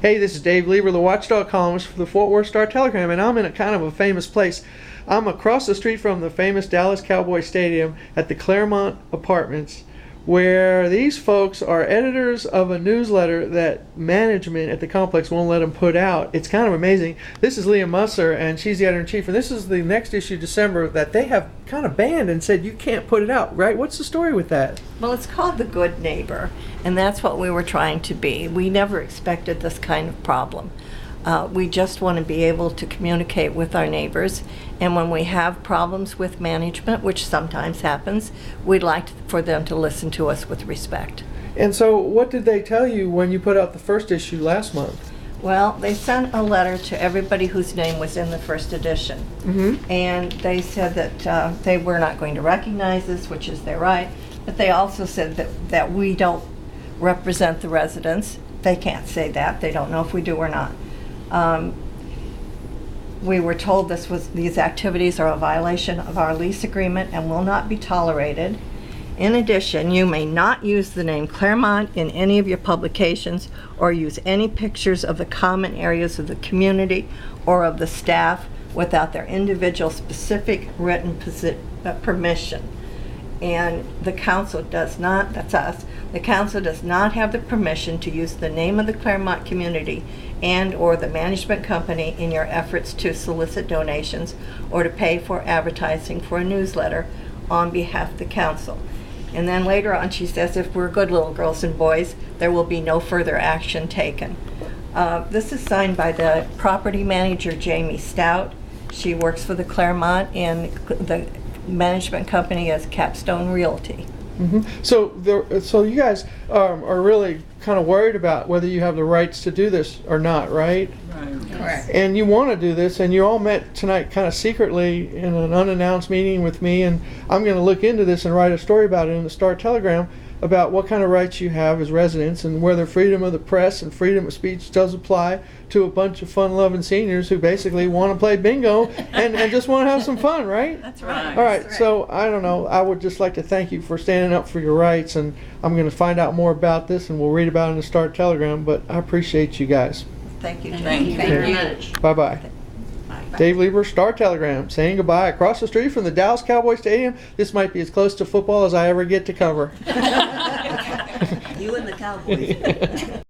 Hey, this is Dave Lieber, the Watchdog columnist for the Fort Worth Star-Telegram, and I'm in a kind of a famous place. I'm across the street from the famous Dallas Cowboy Stadium at the Claremont Apartments, where these folks are editors of a newsletter that management at the complex won't let them put out. It's kind of amazing. This is Leah Musser, and she's the editor-in-chief, and this is the next issue, December, that they have kind of banned and said you can't put it out, right? What's the story with that? Well, it's called The Good Neighbor, and that's what we were trying to be. We never expected this kind of problem. We just want to be able to communicate with our neighbors, and when we have problems with management, which sometimes happens, we'd like for them to listen to us with respect. And so what did they tell you when you put out the first issue last month? Well, they sent a letter to everybody whose name was in the first edition. Mm-hmm. And they said that they were not going to recognize this, which is their right, but they also said that we don't represent the residents. They can't say that. They don't know if we do or not. We were told these activities are a violation of our lease agreement and will not be tolerated. In addition, you may not use the name Claremont in any of your publications or use any pictures of the common areas of the community or of the staff without their individual specific written permission. And the council does not, that's us, the council does not have the permission to use the name of the Claremont community and or the management company in your efforts to solicit donations or to pay for advertising for a newsletter on behalf of the council. And then later on she says if we're good little girls and boys, there will be no further action taken. This is signed by the property manager, Jamie Stout. She works for the Claremont, and the management company is Capstone Realty. Mm-hmm. So you guys are really kind of worried about whether you have the rights to do this or not, right? Right. Correct. And you want to do this, and you all met tonight kind of secretly in an unannounced meeting with me, and I'm going to look into this and write a story about it in the Star-Telegram about what kind of rights you have as residents and whether freedom of the press and freedom of speech does apply to a bunch of fun-loving seniors who basically want to play bingo and just want to have some fun, right? That's right. All right, so I don't know. I would just like to thank you for standing up for your rights, and I'm going to find out more about this, and we'll read about it in the Star-Telegram, but I appreciate you guys. Thank you, Thank you Jamie. very much. Bye-bye. Dave Lieber, Star-Telegram, saying goodbye across the street from the Dallas Cowboy Stadium. This might be as close to football as I ever get to cover. You and the Cowboys.